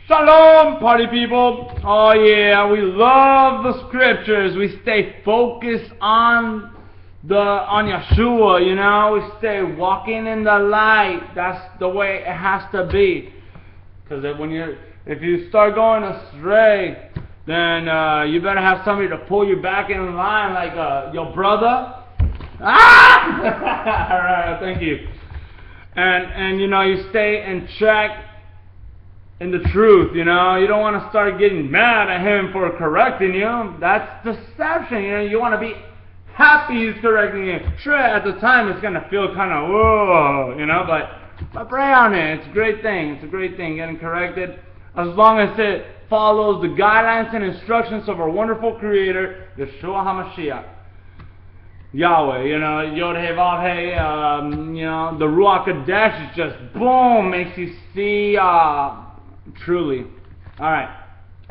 Shalom, party people. Oh yeah, we love the scriptures. We stay focused on Yeshua, you know. We stay walking in the light. That's the way it has to be. Because if you start going astray, then you better have somebody to pull you back in line, like your brother. Ah! All right, thank you. And you know, you stay in track in the truth, you know. You don't want to start getting mad at him for correcting you. That's deception, you know. You want to be happy he's correcting you. Sure, at the time it's going to feel kind of, whoa, you know, but pray on it. It's a great thing. It's a great thing getting corrected. As long as it follows the guidelines and instructions of our wonderful Creator, Yeshua HaMashiach. Yahweh, you know, Yod-Heh-Vav-Heh, you know, the Ruach Kadesh is just, boom, makes you see truly. Alright.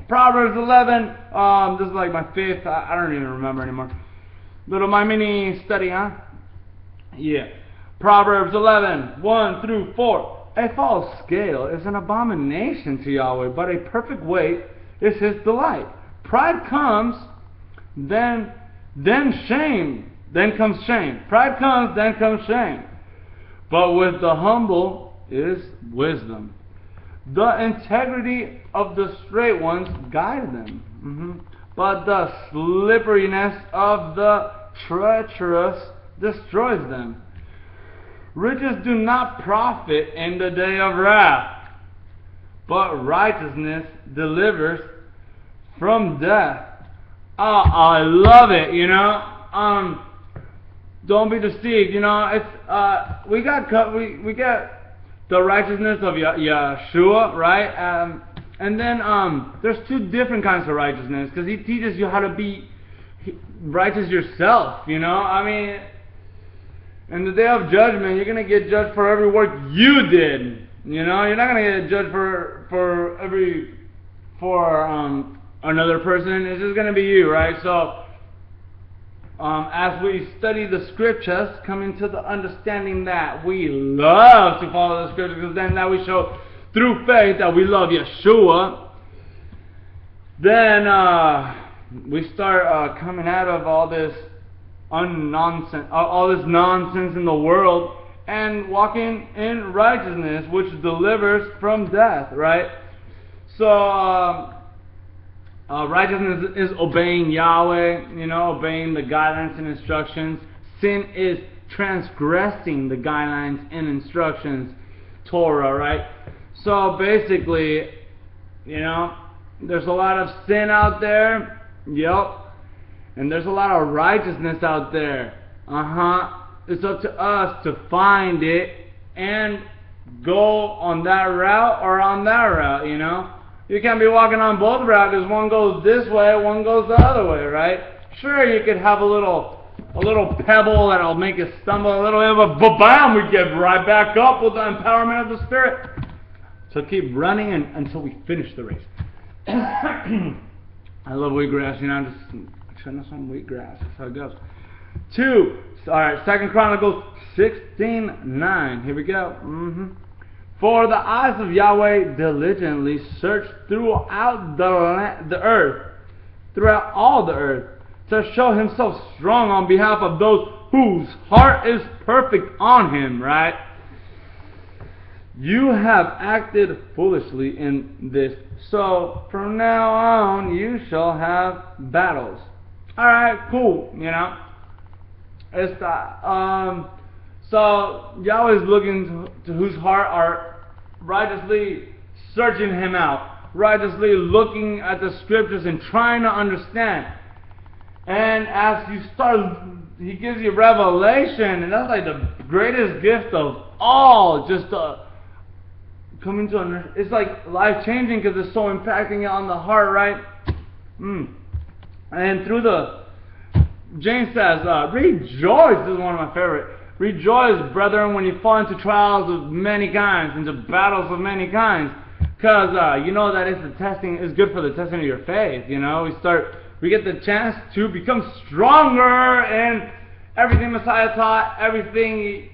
Proverbs 11, this is like my fifth, I don't even remember anymore. Little my mini study, huh? Yeah. Proverbs 11, 1 through 4. A false scale is an abomination to Yahweh, but a perfect weight is His delight. Pride comes, then shame. Then comes shame. Pride comes, then comes shame. But with the humble is wisdom. The integrity of the straight ones guide them. But the slipperiness of the treacherous destroys them. Riches do not profit in the day of wrath, but righteousness delivers from death. Oh, I love it, you know. Don't be deceived, you know. It's we got the righteousness of Yeshua, right? And then there's two different kinds of righteousness, because He teaches you how to be righteous yourself, you know. I mean, in the day of judgment, you're gonna get judged for every work you did. You know, you're not gonna get judged for another person. It's just gonna be you, right? So. As we study the scriptures, coming to the understanding that we love to follow the scriptures, because then that we show through faith that we love Yeshua, then we start coming out of all this all this nonsense in the world, and walking in righteousness, which delivers from death, right? So righteousness is obeying Yahweh, you know, obeying the guidelines and instructions. Sin is transgressing the guidelines and instructions, Torah, right? So basically, you know, there's a lot of sin out there, yep, and there's a lot of righteousness out there, It's up to us to find it and go on that route or on that route, you know. You can't be walking on both routes, because one goes this way, one goes the other way, right? Sure, you could have a little pebble that'll make you stumble a little bit, but bam, we get right back up with the empowerment of the Spirit. So keep running until we finish the race. I love wheatgrass, you know, just showing us some wheatgrass. That's how it goes. 2. Alright, 2 Chronicles 16:9. Here we go. For the eyes of Yahweh diligently search throughout the earth, throughout all the earth, to show Himself strong on behalf of those whose heart is perfect on Him, right? You have acted foolishly in this, so from now on you shall have battles. Alright, cool, you know. It's so Yahweh is looking to whose heart are righteously searching Him out, righteously looking at the scriptures and trying to understand. And as you start, He gives you revelation, and that's like the greatest gift of all, just coming to understand. It's like life-changing, because it's so impacting you on the heart, right? And through James says, rejoice. This is one of my favorite. Rejoice, brethren, when you fall into trials of many kinds, into battles of many kinds, because you know that it's good for the testing of your faith. You know, we get the chance to become stronger in everything Messiah taught, everything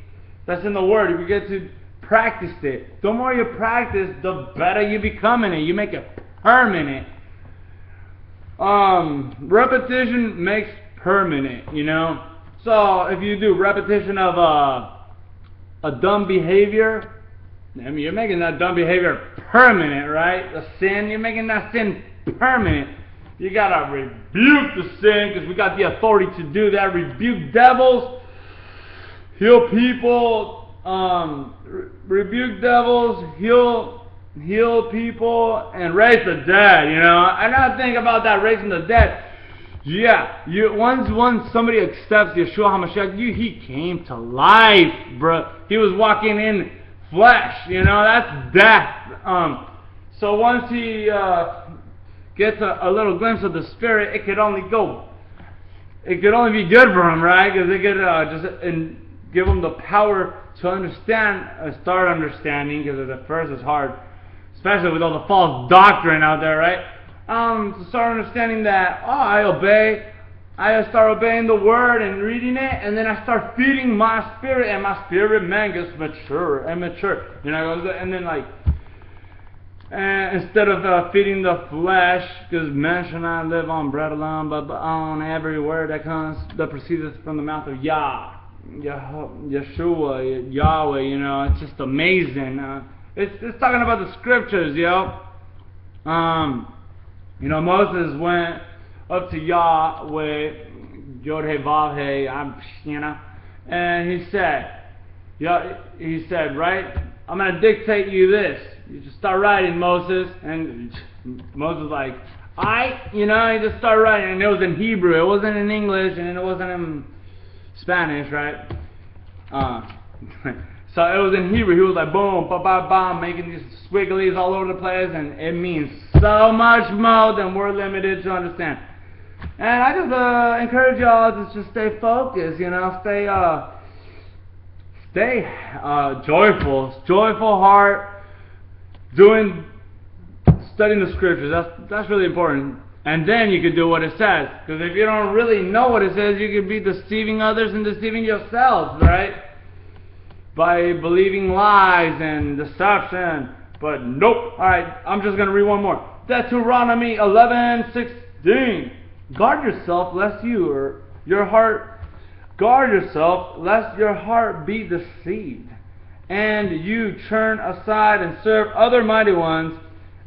that's in the Word. We get to practiced it. The more you practice, the better you become in it. You make it permanent. Repetition makes permanent, you know. So if you do repetition of a dumb behavior, I mean, you're making that dumb behavior permanent, right? The sin, you're making that sin permanent. You gotta rebuke the sin, because we got the authority to do that. Rebuke devils, heal people, rebuke devils, heal people, and raise the dead, you know. I gotta think about that, raising the dead. Yeah, once somebody accepts Yeshua HaMashiach, he came to life, bro. He was walking in flesh, you know. That's death. So once he gets a little glimpse of the Spirit, it could only be good for him, right? Because it could give him the power to understand, start understanding, because at first it's hard, especially with all the false doctrine out there, right? To start understanding that, I start obeying the word and reading it, and then I start feeding my spirit, and my spirit man gets mature, you know. And then instead of feeding the flesh, because man shall not live on bread alone, but on every word that proceedeth from the mouth of Yeshua, Yahweh, you know. It's just amazing. It's talking about the scriptures, yo. You know, Moses went up to Yahweh, Yod-Heh, Vav-Heh, you know, and he said, right, I'm going to dictate you this. You just start writing, Moses. And Moses was like, you know, he just started writing, and it was in Hebrew. It wasn't in English, and it wasn't in Spanish, right? So it was in Hebrew. He was like, boom, ba ba ba, making these squigglies all over the place, and it means so much more than we're limited to understand. And I just encourage y'all to just stay focused, you know, stay joyful heart, studying the scriptures. That's really important. And then you can do what it says, because if you don't really know what it says, you could be deceiving others and deceiving yourselves, right? By believing lies and deception. But nope. Alright, I'm just going to read one more. Deuteronomy 11:16. Guard yourself lest your heart be deceived, and you turn aside and serve other mighty ones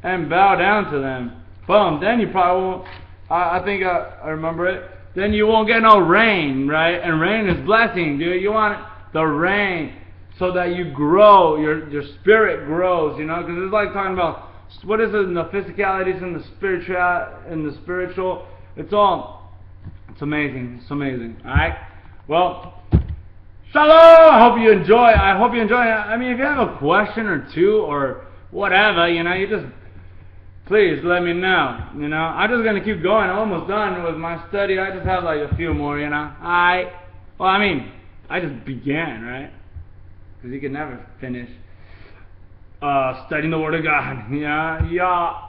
and bow down to them. Boom. Then you probably won't. I think I remember it. Then you won't get no rain, right? And rain is blessing, dude. You want the rain, so that you grow, your spirit grows, you know, because it's like talking about, what is it in the physicalities and the spiritual, it's amazing, alright? Well, shalom! I hope you enjoy. I mean, if you have a question or two or whatever, you know, you just, please let me know, you know. I'm just going to keep going. I'm almost done with my study. I just have like a few more, you know. I just began, right? Because you can never finish studying the Word of God. Yeah.